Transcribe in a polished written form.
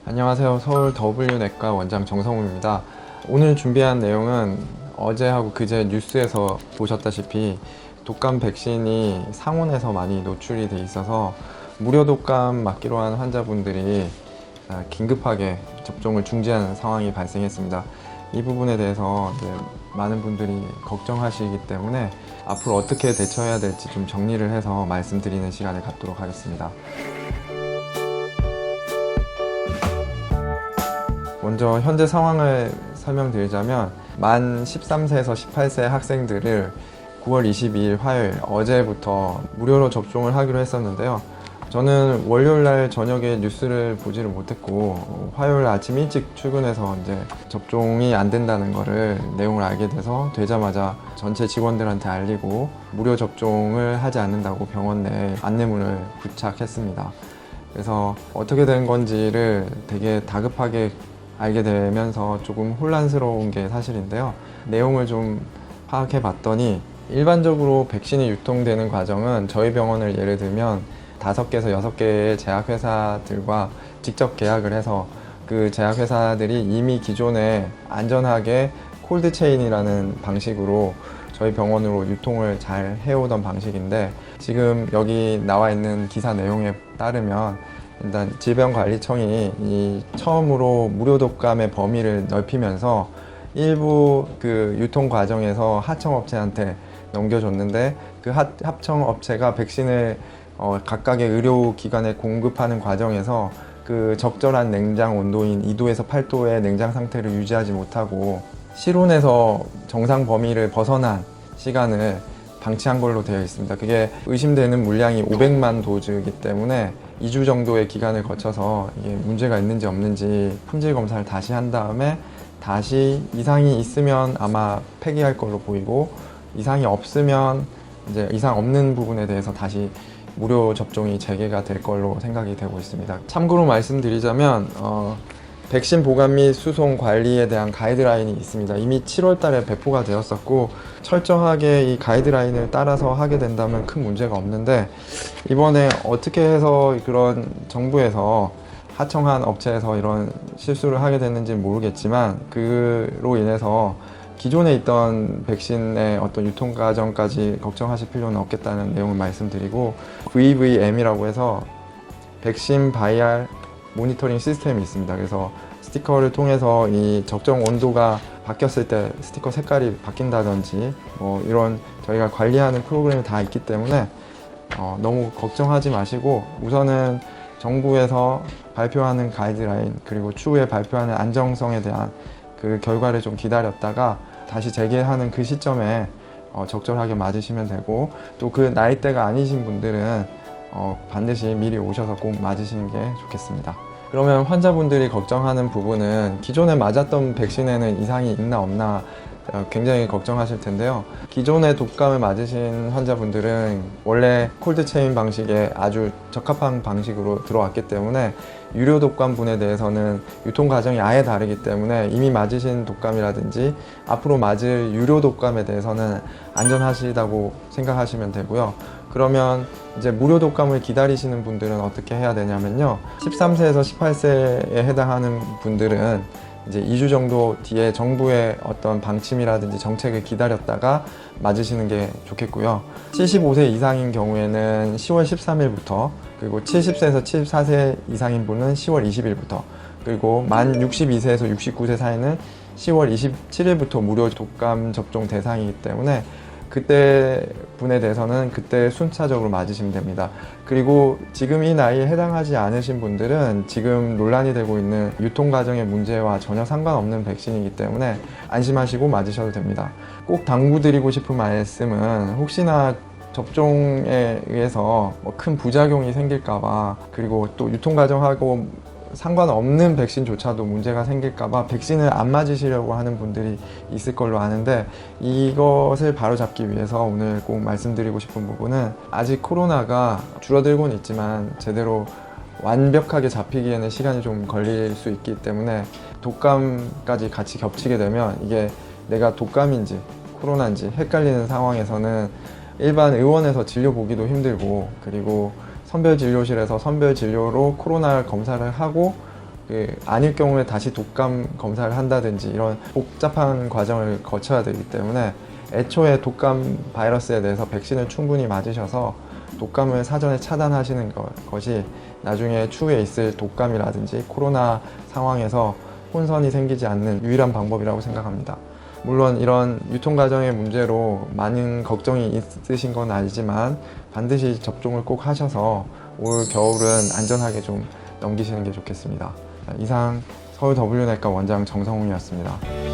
안녕하세요. 서울 W내과 원장 정성우입니다. 오늘 준비한 내용은 어제하고 그제 뉴스에서 보셨다시피 독감 백신이 상온에서 많이 노출이 돼 있어서 무료 독감 맞기로 한 환자분들이 긴급하게 접종을 중지하는 상황이 발생했습니다. 이 부분에 대해서 많은 분들이 걱정하시기 때문에 앞으로 어떻게 대처해야 될지 좀 정리를 해서 말씀드리는 시간을 갖도록 하겠습니다. 먼저 현재 상황을 설명드리자면 만 13세에서 18세 학생들을 9월 22일 화요일 어제부터 무료로 접종을 하기로 했었는데요. 저는 월요일날 저녁에 뉴스를 보지를 못했고 화요일 아침 일찍 출근해서 이제 접종이 안 된다는 거를 내용을 알게 돼서 되자마자 전체 직원들한테 알리고 무료 접종을 하지 않는다고 병원 내에 안내문을 부착했습니다. 그래서 어떻게 된 건지를 되게 다급하게 알게 되면서 조금 혼란스러운 게 사실인데요. 내용을 좀 파악해 봤더니 일반적으로 백신이 유통되는 과정은 저희 병원을 예를 들면 5개에서 6개의 제약회사들과 직접 계약을 해서 그 제약회사들이 이미 기존에 안전하게 콜드체인이라는 방식으로 저희 병원으로 유통을 잘 해오던 방식인데, 지금 여기 나와 있는 기사 내용에 따르면 일단 질병관리청이 이 처음으로 무료 독감의 범위를 넓히면서 일부 그 유통 과정에서 하청업체한테 넘겨줬는데, 그 합청업체가 백신을 각각의 의료기관에 공급하는 과정에서 그 적절한 냉장 온도인 2도에서 8도의 냉장 상태를 유지하지 못하고 실온에서 정상 범위를 벗어난 시간을 방치한 걸로 되어 있습니다. 그게 의심되는 물량이 500만 도즈이기 때문에 2주 정도의 기간을 거쳐서 이게 문제가 있는지 없는지 품질 검사를 다시 한 다음에 다시 이상이 있으면 아마 폐기할 걸로 보이고, 이상이 없으면 이제 이상 없는 부분에 대해서 다시 무료 접종이 재개가 될 걸로 생각이 되고 있습니다. 참고로 말씀드리자면 백신 보관 및 수송 관리에 대한 가이드라인이 있습니다. 이미 7월 달에 배포가 되었었고 철저하게 이 가이드라인을 따라서 하게 된다면 큰 문제가 없는데, 이번에 어떻게 해서 그런 정부에서 하청한 업체에서 이런 실수를 하게 됐는지는 모르겠지만, 그로 인해서 기존에 있던 백신의 어떤 유통 과정까지 걱정하실 필요는 없겠다는 내용을 말씀드리고, VVM이라고 해서 백신 바이알 모니터링 시스템이 있습니다. 그래서 스티커를 통해서 이 적정 온도가 바뀌었을 때 스티커 색깔이 바뀐다든지 이런 저희가 관리하는 프로그램이 다 있기 때문에 너무 걱정하지 마시고, 우선은 정부에서 발표하는 가이드라인 그리고 추후에 발표하는 안정성에 대한 그 결과를 좀 기다렸다가 다시 재개하는 그 시점에 적절하게 맞으시면 되고, 또 그 나이대가 아니신 분들은 반드시 미리 오셔서 꼭 맞으시는 게 좋겠습니다. 그러면 환자분들이 걱정하는 부분은 기존에 맞았던 백신에는 이상이 있나 없나 굉장히 걱정하실 텐데요. 기존에 독감을 맞으신 환자분들은 원래 콜드체인 방식에 아주 적합한 방식으로 들어왔기 때문에 유료 독감분에 대해서는 유통 과정이 아예 다르기 때문에 이미 맞으신 독감이라든지 앞으로 맞을 유료 독감에 대해서는 안전하시다고 생각하시면 되고요. 그러면 이제 무료 독감을 기다리시는 분들은 어떻게 해야 되냐면요, 13세에서 18세에 해당하는 분들은 이제 2주 정도 뒤에 정부의 어떤 방침이라든지 정책을 기다렸다가 맞으시는 게 좋겠고요. 75세 이상인 경우에는 10월 13일부터, 그리고 70세에서 74세 이상인 분은 10월 20일부터, 그리고 만 62세에서 69세 사이는 10월 27일부터 무료 독감 접종 대상이기 때문에 그때 분에 대해서는 그때 순차적으로 맞으시면 됩니다. 그리고 지금 이 나이에 해당하지 않으신 분들은 지금 논란이 되고 있는 유통 과정의 문제와 전혀 상관없는 백신이기 때문에 안심하시고 맞으셔도 됩니다. 꼭 당부드리고 싶은 말씀은, 혹시나 접종에 의해서 큰 부작용이 생길까봐, 그리고 또 유통 과정하고 상관없는 백신조차도 문제가 생길까봐 백신을 안 맞으시려고 하는 분들이 있을 걸로 아는데, 이것을 바로잡기 위해서 오늘 꼭 말씀드리고 싶은 부분은, 아직 코로나가 줄어들고는 있지만 제대로 완벽하게 잡히기에는 시간이 좀 걸릴 수 있기 때문에 독감까지 같이 겹치게 되면 이게 내가 독감인지 코로나인지 헷갈리는 상황에서는 일반 의원에서 진료 보기도 힘들고, 그리고 선별진료실에서 선별진료로 코로나 검사를 하고 아닐 경우에 다시 독감 검사를 한다든지 이런 복잡한 과정을 거쳐야 되기 때문에 애초에 독감 바이러스에 대해서 백신을 충분히 맞으셔서 독감을 사전에 차단하시는 것이 나중에 추후에 있을 독감이라든지 코로나 상황에서 혼선이 생기지 않는 유일한 방법이라고 생각합니다. 물론 이런 유통 과정의 문제로 많은 걱정이 있으신 건 알지만 반드시 접종을 꼭 하셔서 올 겨울은 안전하게 좀 넘기시는 게 좋겠습니다. 이상 서울 W내과 원장 정성웅이었습니다.